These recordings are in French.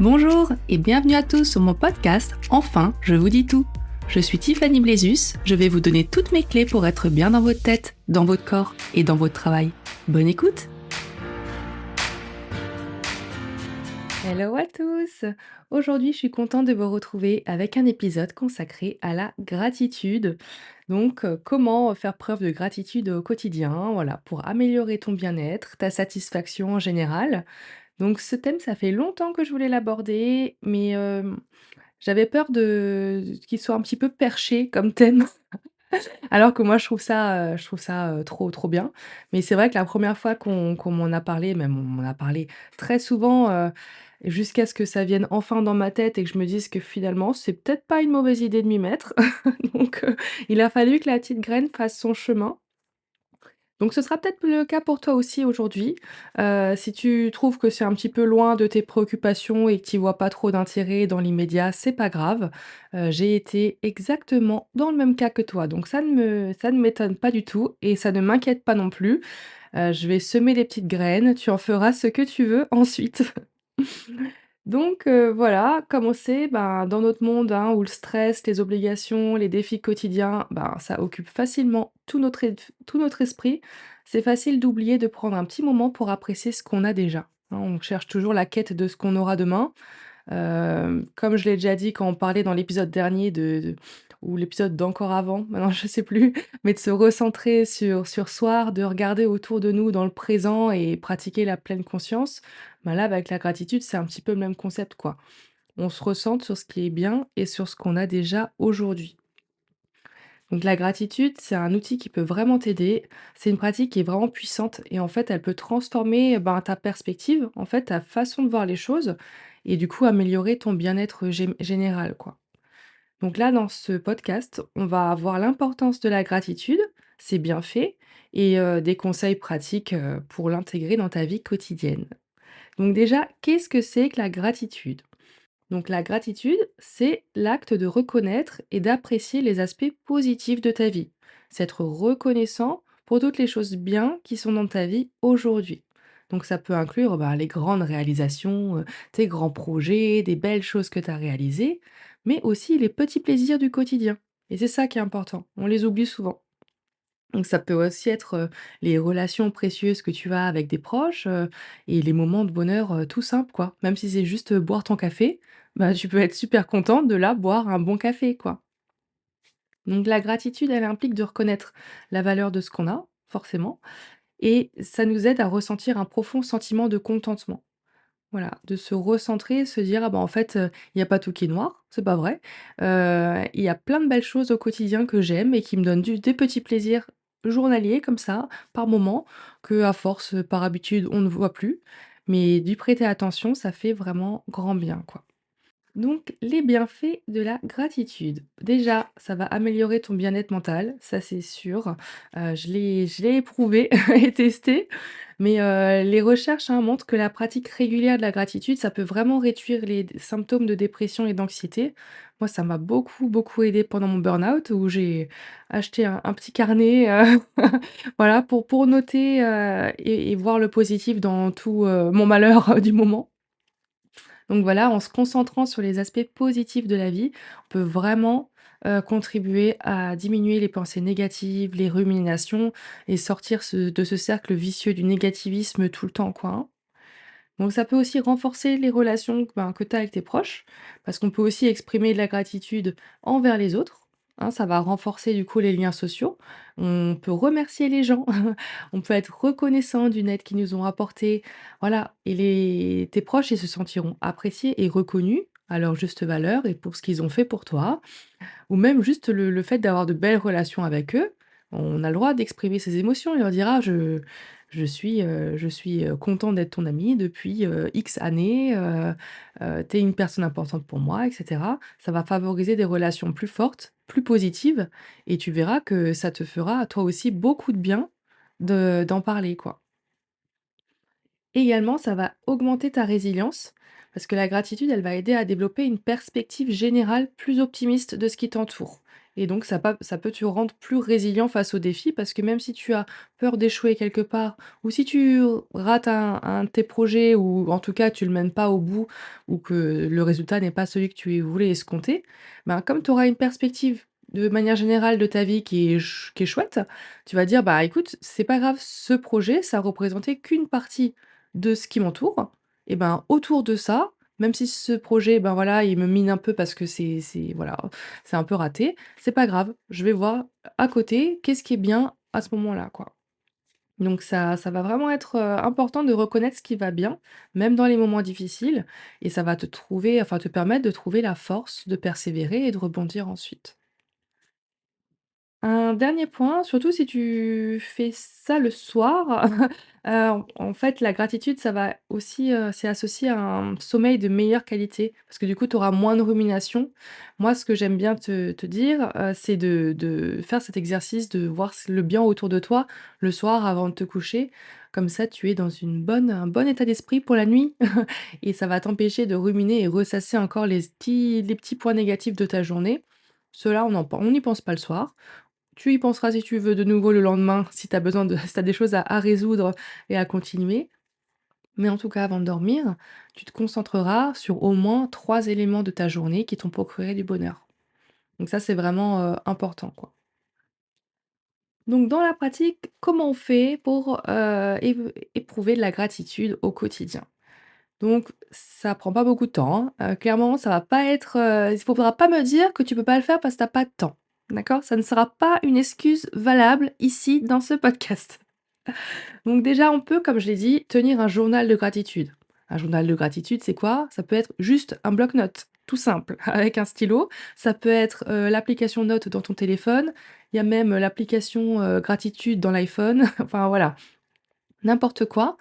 Bonjour et bienvenue à tous sur mon podcast Enfin, je vous dis tout. Je suis Tiffany Blézus, je vais vous donner toutes mes clés pour être bien dans votre tête, dans votre corps et dans votre travail. Bonne écoute! Hello à tous! Aujourd'hui, je suis contente de vous retrouver avec un épisode consacré à la gratitude. Donc, comment faire preuve de gratitude au quotidien, voilà, pour améliorer ton bien-être, ta satisfaction en général. Donc ce thème, ça fait longtemps que je voulais l'aborder, mais j'avais peur de qu'il soit un petit peu perché comme thème, alors que moi je trouve ça, trop, trop bien. Mais c'est vrai que la première fois qu'on m'en a parlé, même on m'en a parlé très souvent, jusqu'à ce que ça vienne enfin dans ma tête et que je me dise que finalement, c'est peut-être pas une mauvaise idée de m'y mettre. Donc il a fallu que la petite graine fasse son chemin. Donc ce sera peut-être le cas pour toi aussi aujourd'hui. Si tu trouves que c'est un petit peu loin de tes préoccupations et que tu y vois pas trop d'intérêt dans l'immédiat, c'est pas grave. J'ai été exactement dans le même cas que toi, donc ça ne m'étonne pas du tout et ça ne m'inquiète pas non plus. Je vais semer des petites graines, tu en feras ce que tu veux ensuite. Donc voilà, comme on sait, ben, dans notre monde, hein, où le stress, les obligations, les défis quotidiens, ben, ça occupe facilement tout notre esprit, c'est facile d'oublier de prendre un petit moment pour apprécier ce qu'on a déjà, hein. On cherche toujours la quête de ce qu'on aura demain. Comme je l'ai déjà dit quand on parlait dans l'épisode dernier de ou l'épisode d'encore avant, maintenant je sais plus, mais de se recentrer sur soi, de regarder autour de nous dans le présent et pratiquer la pleine conscience, ben là, avec la gratitude, c'est un petit peu le même concept, quoi. On se recentre sur ce qui est bien et sur ce qu'on a déjà aujourd'hui. Donc la gratitude, c'est un outil qui peut vraiment t'aider. C'est une pratique qui est vraiment puissante et en fait, elle peut transformer, ben, ta perspective, en fait, ta façon de voir les choses et du coup améliorer ton bien-être général, quoi. Donc là, dans ce podcast, on va voir l'importance de la gratitude, ses bienfaits et des conseils pratiques, pour l'intégrer dans ta vie quotidienne. Donc déjà, qu'est-ce que c'est que la gratitude? Donc la gratitude, c'est l'acte de reconnaître et d'apprécier les aspects positifs de ta vie. C'est être reconnaissant pour toutes les choses bien qui sont dans ta vie aujourd'hui. Donc ça peut inclure bah, les grandes réalisations, tes grands projets, des belles choses que tu as réalisées, mais aussi les petits plaisirs du quotidien. Et c'est ça qui est important. On les oublie souvent. Donc ça peut aussi être, les relations précieuses que tu as avec des proches, et les moments de bonheur, tout simples, quoi. Même si c'est juste, boire ton café, bah, tu peux être super contente de là boire un bon café, quoi. Donc la gratitude, elle implique de reconnaître la valeur de ce qu'on a, forcément, et ça nous aide à ressentir un profond sentiment de contentement. Voilà, de se recentrer, se dire: «Ah bah, en fait, il y a pas tout qui est noir, c'est pas vrai. Il y a plein de belles choses au quotidien que j'aime et qui me donnent du des petits plaisirs journaliers comme ça, par moment, que à force, par habitude, on ne voit plus. Mais d'y prêter attention, ça fait vraiment grand bien, quoi». Donc, les bienfaits de la gratitude. Déjà, ça va améliorer ton bien-être mental, ça c'est sûr. Je l'ai éprouvé et testé, mais les recherches, hein, montrent que la pratique régulière de la gratitude, ça peut vraiment réduire les symptômes de dépression et d'anxiété. Moi, ça m'a beaucoup, beaucoup aidé pendant mon burn-out où j'ai acheté un petit carnet, voilà, pour noter, et voir le positif dans tout, mon malheur du moment. Donc voilà, en se concentrant sur les aspects positifs de la vie, on peut vraiment, contribuer à diminuer les pensées négatives, les ruminations et sortir de ce cercle vicieux du négativisme tout le temps, quoi, hein. Donc ça peut aussi renforcer les relations, ben, que tu as avec tes proches, parce qu'on peut aussi exprimer de la gratitude envers les autres, hein, ça va renforcer du coup les liens sociaux. On peut remercier les gens, on peut être reconnaissant d'une aide qu'ils nous ont apportée, voilà, et tes proches, ils se sentiront appréciés et reconnus à leur juste valeur et pour ce qu'ils ont fait pour toi. Ou même juste le fait d'avoir de belles relations avec eux, on a le droit d'exprimer ses émotions et leur dire: «Ah je suis content d'être ton ami depuis, X années, tu une personne importante pour moi» et cetera. Ça va favoriser des relations plus fortes, plus positives et tu verras que ça te fera toi aussi beaucoup de bien d'en parler, quoi. Également, ça va augmenter ta résilience parce que la gratitude, elle va aider à développer une perspective générale plus optimiste de ce qui t'entoure. et donc ça peut te rendre plus résilient face aux défis parce que même si tu as peur d'échouer quelque part ou si tu rates un de tes projets ou en tout cas tu le mènes pas au bout ou que le résultat n'est pas celui que tu voulais escompter, ben, comme tu auras une perspective de manière générale de ta vie qui est chouette, tu vas dire: «Bah, écoute, c'est pas grave, ce projet, ça représentait qu'une partie de ce qui m'entoure et ben, autour de ça, même si ce projet, ben, voilà, il me mine un peu parce que c'est voilà, c'est un peu raté, c'est pas grave, je vais voir à côté qu'est-ce qui est bien à ce moment-là, quoi». Donc ça va vraiment être, important de reconnaître ce qui va bien, même dans les moments difficiles et ça va te permettre de trouver la force de persévérer et de rebondir ensuite. Un dernier point, surtout si tu fais ça le soir, en fait, la gratitude, ça va aussi, c'est associé à un sommeil de meilleure qualité parce que du coup, tu auras moins de rumination. Moi, ce que j'aime bien te dire, c'est de faire cet exercice de voir le bien autour de toi le soir avant de te coucher. Comme ça, tu es dans un bon état d'esprit pour la nuit et ça va t'empêcher de ruminer et ressasser encore les petits points négatifs de ta journée. Ceux-là, on n'y pense pas le soir. Tu y penseras si tu veux de nouveau le lendemain, si tu as besoin de si tu as des choses à résoudre et à continuer. Mais en tout cas, avant de dormir, tu te concentreras sur au moins 3 éléments de ta journée qui t'ont procuré du bonheur. Donc ça, c'est vraiment, important, quoi. Donc dans la pratique, comment on fait pour, éprouver de la gratitude au quotidien? Donc ça prend pas beaucoup de temps, hein. Clairement, ça va pas être, il faudra pas me dire que tu peux pas le faire parce que tu as pas de temps. D'accord? Ça ne sera pas une excuse valable ici dans ce podcast. Donc déjà, on peut, comme je l'ai dit, tenir un journal de gratitude. Un journal de gratitude, c'est quoi? Ça peut être juste un bloc-notes, tout simple, avec un stylo. Ça peut être, l'application Notes dans ton téléphone. Il y a même l'application, gratitude dans l'iPhone. Enfin voilà, n'importe quoi.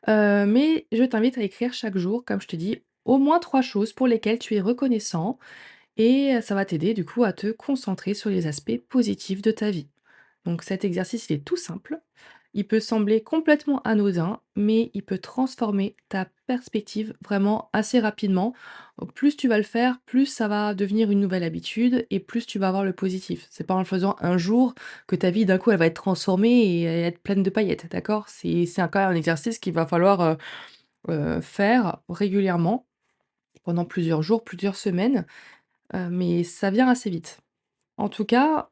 Mais je t'invite à écrire chaque jour, comme je te dis, au moins 3 choses pour lesquelles tu es reconnaissant et ça va t'aider du coup à te concentrer sur les aspects positifs de ta vie. Donc cet exercice, il est tout simple. Il peut sembler complètement anodin, mais il peut transformer ta perspective vraiment assez rapidement. Plus tu vas le faire, plus ça va devenir une nouvelle habitude et plus tu vas avoir le positif. C'est pas en le faisant un jour que ta vie d'un coup elle va être transformée et être pleine de paillettes, d'accord? C'est quand même un exercice qu'il va falloir faire régulièrement pendant plusieurs jours, plusieurs semaines, mais ça vient assez vite. En tout cas,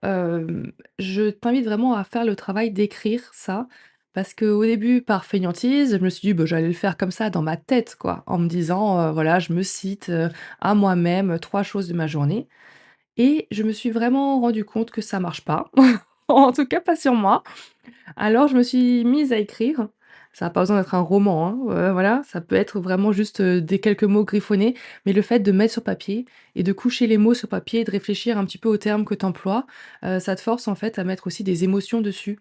je t'invite vraiment à faire le travail d'écrire ça, parce qu'au début, par fainéantise, je me suis dit: «Bah, j'allais le faire comme ça dans ma tête, quoi», en me disant, voilà, je me cite, à moi-même 3 choses de ma journée et je me suis vraiment rendu compte que ça marche pas. En tout cas, pas sur moi. Alors je me suis mise à écrire. Ça a pas besoin d'être un roman, hein, voilà, ça peut être vraiment juste, des quelques mots griffonnés, mais le fait de mettre sur papier et de coucher les mots sur papier et de réfléchir un petit peu aux termes que tu emploies, ça te force en fait à mettre aussi des émotions dessus.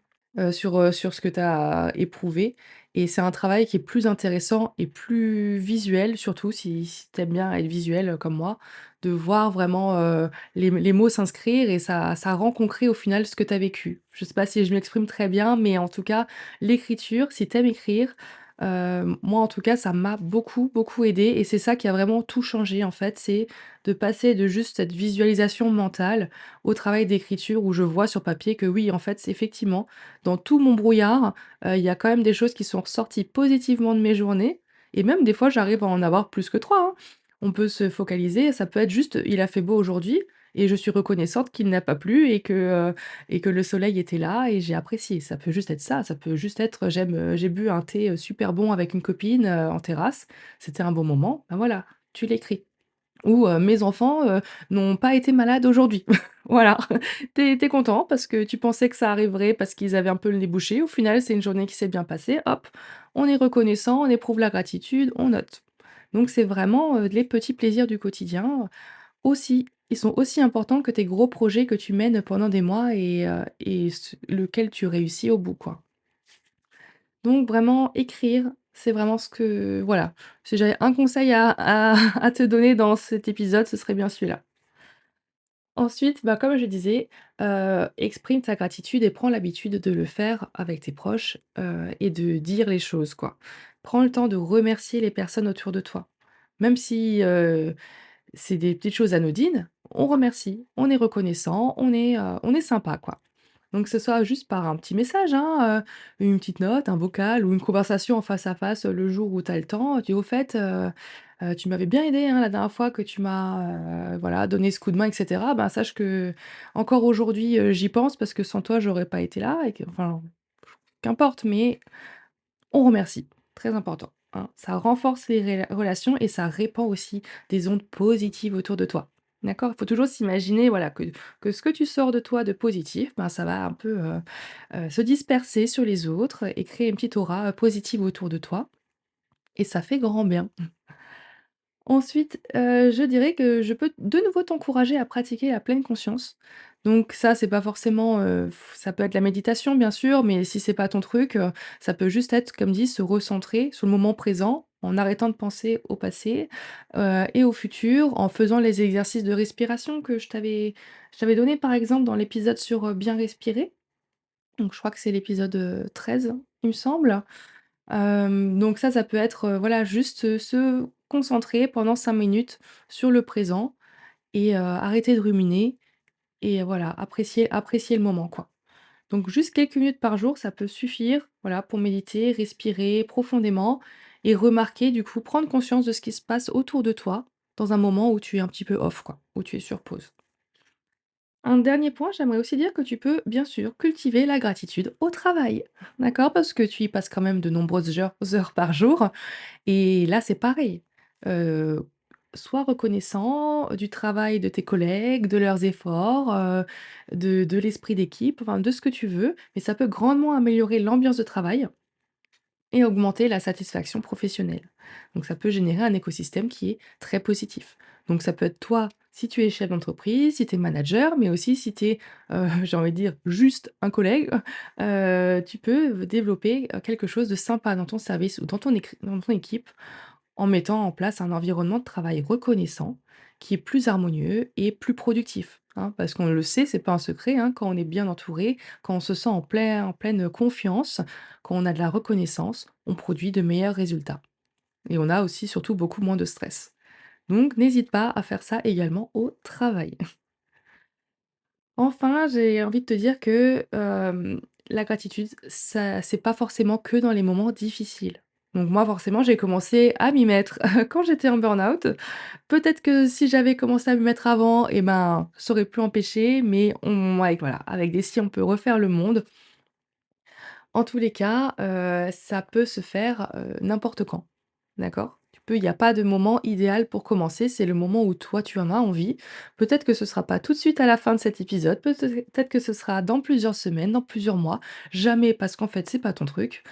Sur ce que tu as éprouvé et c'est un travail qui est plus intéressant et plus visuel surtout si tu aimes bien être visuel, comme moi, de voir vraiment, les mots s'inscrire et ça rend concret au final ce que tu as vécu. Je sais pas si je m'exprime très bien, mais en tout cas, l'écriture, si tu aimes écrire, moi en tout cas ça m'a beaucoup, beaucoup aidé et c'est ça qui a vraiment tout changé en fait, c'est de passer de juste cette visualisation mentale au travail d'écriture où je vois sur papier que oui, en fait, c'est effectivement, dans tout mon brouillard, il y a quand même des choses qui sont ressorties positivement de mes journées et même des fois, j'arrive à en avoir plus que 3, hein. On peut se focaliser, ça peut être juste: «Il a fait beau aujourd'hui et je suis reconnaissante qu'il n'a pas plu et que le soleil était là et j'ai apprécié». Ça peut juste être ça, ça peut juste être: j'ai bu un thé, super bon avec une copine, en terrasse, c'était un bon moment». Ben voilà, tu l'écris. Ou, mes enfants, n'ont pas été malades aujourd'hui. Voilà, tu es content parce que tu pensais que ça arriverait parce qu'ils avaient un peu le nez bouché. Au final, c'est une journée qui s'est bien passée. Hop, on est reconnaissant, on éprouve la gratitude, on note. Donc c'est vraiment, les petits plaisirs du quotidien, aussi. Ils sont aussi importants que tes gros projets que tu mènes pendant des mois et lequel tu réussis au bout, quoi. Donc vraiment écrire, c'est vraiment ce que voilà, si j'avais un conseil à te donner dans cet épisode, ce serait bien celui-là. Ensuite, bah, comme je disais, exprime ta gratitude et prends l'habitude de le faire avec tes proches, et de dire les choses, quoi. Prends le temps de remercier les personnes autour de toi. Même si, c'est des petites choses anodines, on remercie, on est reconnaissant, on est sympa, quoi. Donc que ce soit juste par un petit message, hein, une petite note, un vocal ou une conversation en face à face, le jour où tu as le temps. Tu dis: «Au fait, tu m'avais bien aidé, hein, la dernière fois que tu m'as, voilà, donné ce coup de main et cetera. Ben, sache que encore aujourd'hui, j'y pense parce que sans toi, j'aurais pas été là et que» enfin, qu'importe, mais on remercie, très important, hein. Ça renforce les relations et ça répand aussi des ondes positives autour de toi. D'accord? Il faut toujours s'imaginer, voilà, que ce que tu sors de toi de positif, ben, ça va un peu, se disperser sur les autres et créer une petite aura, positive autour de toi et ça fait grand bien. Ensuite, je dirais que je peux de nouveau t'encourager à pratiquer la pleine conscience. Donc ça, c'est pas forcément, ça peut être la méditation bien sûr, mais si c'est pas ton truc, ça peut juste être, comme dit, se recentrer sur le moment présent, en arrêtant de penser au passé, et au futur, en faisant les exercices de respiration que je t'avais donné par exemple dans l'épisode sur, bien respirer. Donc je crois que c'est l'épisode, 13, il me semble. Donc ça peut être, voilà, juste, se concentrer pendant 5 minutes sur le présent et arrêter de ruminer et voilà, apprécier le moment, quoi. Donc juste quelques minutes par jour, ça peut suffire, voilà, pour méditer, respirer profondément et remarquer, du coup, prendre conscience de ce qui se passe autour de toi, dans un moment où tu es un petit peu off, quoi, où tu es sur pause. Un dernier point, j'aimerais aussi dire que tu peux, bien sûr, cultiver la gratitude au travail, d'accord? Parce que tu y passes quand même de nombreuses heures par jour et là, c'est pareil. Heu, Sois reconnaissant du travail de tes collègues, de leurs efforts, de l'esprit d'équipe, enfin de ce que tu veux, mais ça peut grandement améliorer l'ambiance de travail et augmenter la satisfaction professionnelle. Donc ça peut générer un écosystème qui est très positif. Donc ça peut être toi, si tu es chef d'entreprise, si tu es manager, mais aussi si tu es, j'ai envie de dire, juste un collègue, tu peux développer, quelque chose de sympa dans ton service ou dans ton équipe en mettant en place un environnement de travail reconnaissant, qui est plus harmonieux et plus productif, hein. Parce qu'on le sait, c'est pas un secret, hein, quand on est bien entouré, quand on se sent en pleine confiance, quand on a de la reconnaissance, on produit de meilleurs résultats et on a aussi surtout beaucoup moins de stress. Donc n'hésite pas à faire ça également au travail. Enfin, j'ai envie de te dire que, la gratitude, ça c'est pas forcément que dans les moments difficiles. Donc moi, forcément, j'ai commencé à m'y mettre quand j'étais en burn-out. Peut-être que si j'avais commencé à m'y mettre avant et ben, ça aurait pu empêcher, mais avec voilà, avec des si on peut refaire le monde. En tous les cas, ça peut se faire, n'importe quand. D'accord? Il y a pas de moment idéal pour commencer, c'est le moment où toi tu en as envie. Peut-être que ce sera pas tout de suite à la fin de cet épisode, peut-être que ce sera dans plusieurs semaines, dans plusieurs mois. Jamais parce qu'en fait c'est pas ton truc,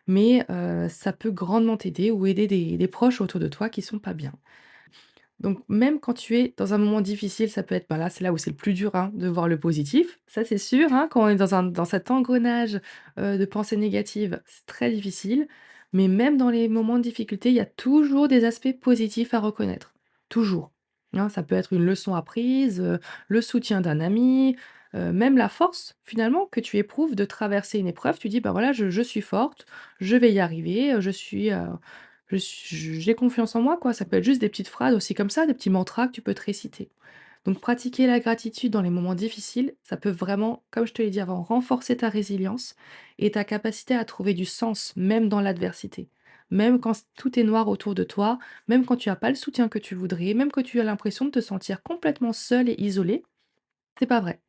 mais ça peut grandement t'aider ou aider des proches autour de toi qui sont pas bien. Donc même quand tu es dans un moment difficile, ça peut être bah, là, c'est là où c'est le plus dur, hein, de voir le positif. Ça, c'est sûr, hein, quand on est dans cet engrenage, de pensées négatives, c'est très difficile. Mais même dans les moments de difficulté, il y a toujours des aspects positifs à reconnaître. Toujours. Hein, ça peut être une leçon apprise, le soutien d'un ami, même la force finalement que tu éprouves de traverser une épreuve. Tu dis: «Bah, voilà, je suis forte, je vais y arriver, j'ai confiance en moi, quoi». Ça peut être juste des petites phrases aussi comme ça, des petits mantras que tu peux te réciter. Donc pratiquer la gratitude dans les moments difficiles, ça peut vraiment, comme je te l'ai dit avant, renforcer ta résilience et ta capacité à trouver du sens, même dans l'adversité. Même quand tout est noir autour de toi, même quand tu as pas le soutien que tu voudrais, même que tu as l'impression de te sentir complètement seul et isolé, c'est pas vrai.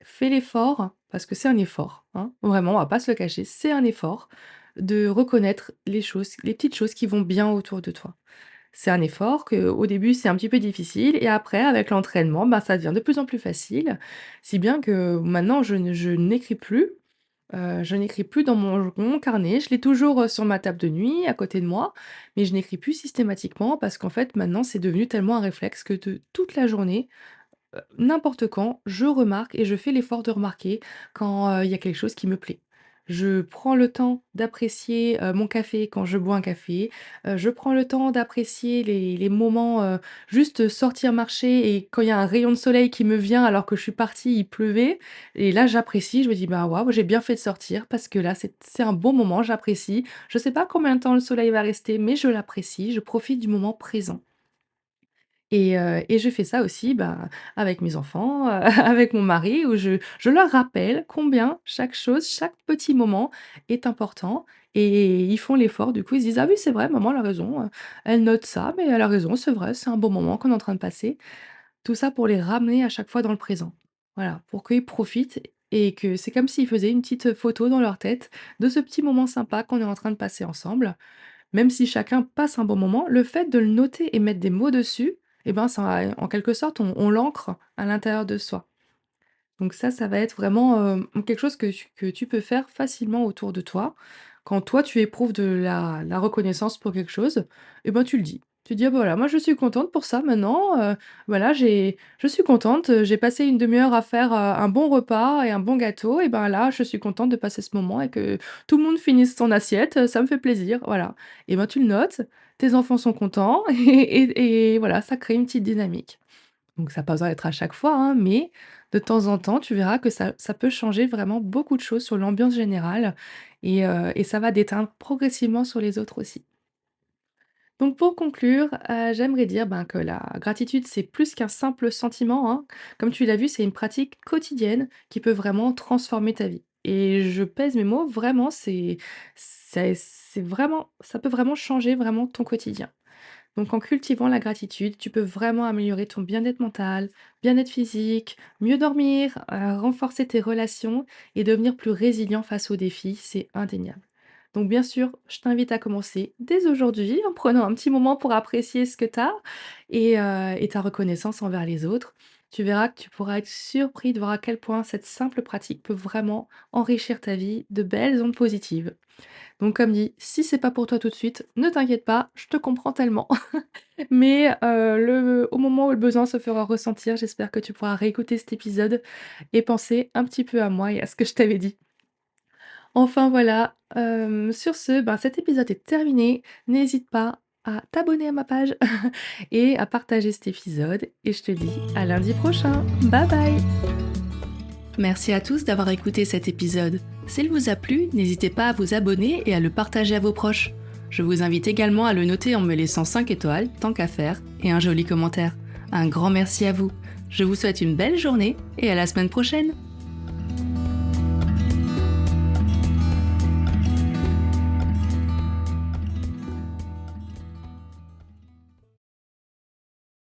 Fais l'effort, parce que c'est un effort, hein, vraiment, on va pas se le cacher, c'est un effort de reconnaître les choses, les petites choses qui vont bien autour de toi. C'est un effort que, au début, c'est un petit peu difficile et après, avec l'entraînement, bah, ça devient de plus en plus facile. Si bien que maintenant, je n'écris plus, je n'écris plus dans mon carnet. Je l'ai toujours, sur ma table de nuit, à côté de moi, mais je n'écris plus systématiquement parce qu'en fait, maintenant, c'est devenu tellement un réflexe que de toute la journée, n'importe quand, je remarque et je fais l'effort de remarquer quand, il y a quelque chose qui me plaît. Je prends le temps d'apprécier, mon café quand je bois un café, je prends le temps d'apprécier les moments, juste sortir marcher et quand il y a un rayon de soleil qui me vient alors que je suis partie, il pleuvait et là j'apprécie, je me dis: «Bah, waouh, j'ai bien fait de sortir parce que là c'est un bon moment, j'apprécie». Je sais pas combien de temps le soleil va rester, mais je l'apprécie, je profite du moment présent. Et je fais ça aussi, bah, avec mes enfants, avec mon mari où je leur rappelle combien chaque chose, chaque petit moment est important et ils font l'effort du coup, ils se disent: «Ah oui, c'est vrai, maman elle a raison, elle note ça, mais elle a raison, c'est vrai, c'est un bon moment qu'on est en train de passer». Tout ça pour les ramener à chaque fois dans le présent. Voilà, pour qu'ils profitent et que c'est comme s'ils faisaient une petite photo dans leur tête de ce petit moment sympa qu'on est en train de passer ensemble. Même si chacun passe un bon moment, le fait de le noter et mettre des mots dessus, et ben, ça en quelque sorte, on l'ancre à l'intérieur de soi. Donc ça va être vraiment, quelque chose que tu peux faire facilement autour de toi. Quand toi, tu éprouves de la reconnaissance pour quelque chose, et ben, tu le dis. Tu dis: «Ah bah, voilà, moi je suis contente pour ça maintenant, voilà, je suis contente, j'ai passé une demi heure à faire, un bon repas et un bon gâteau et ben, là, je suis contente de passer ce moment et que tout le monde finisse son assiette, ça me fait plaisir», voilà. Et ben, tu le notes, tes enfants sont contents et voilà, ça crée une petite dynamique. Donc ça a pas besoin d'être à chaque fois, hein, mais de temps en temps, tu verras que ça peut changer vraiment beaucoup de choses sur l'ambiance générale et ça va déteindre progressivement sur les autres aussi. Donc pour conclure, j'aimerais dire, ben, que la gratitude, c'est plus qu'un simple sentiment, hein. Comme tu l'as vu, c'est une pratique quotidienne qui peut vraiment transformer ta vie et je pèse mes mots, vraiment, c'est vraiment ça peut vraiment changer vraiment ton quotidien. Donc en cultivant la gratitude, tu peux vraiment améliorer ton bien-être mental, bien-être physique, mieux dormir, renforcer tes relations et devenir plus résilient face aux défis, c'est indéniable. Donc bien sûr, je t'invite à commencer dès aujourd'hui en prenant un petit moment pour apprécier ce que tu as et ta reconnaissance envers les autres. Tu verras que tu pourras être surpris de voir à quel point cette simple pratique peut vraiment enrichir ta vie de belles ondes positives. Donc comme dit, si c'est pas pour toi tout de suite, ne t'inquiète pas, je te comprends tellement. Mais le au moment où le besoin se fera ressentir, j'espère que tu pourras réécouter cet épisode et penser un petit peu à moi et à ce que je t'avais dit. Enfin voilà, sur ce, ben, cet épisode est terminé. N'hésite pas à t'abonner à ma page et à partager cet épisode et je te dis à lundi prochain. Bye bye. Merci à tous d'avoir écouté cet épisode. S'il vous a plu, n'hésitez pas à vous abonner et à le partager à vos proches. Je vous invite également à le noter en me laissant 5 étoiles, tant qu'à faire, et un joli commentaire. Un grand merci à vous. Je vous souhaite une belle journée et à la semaine prochaine.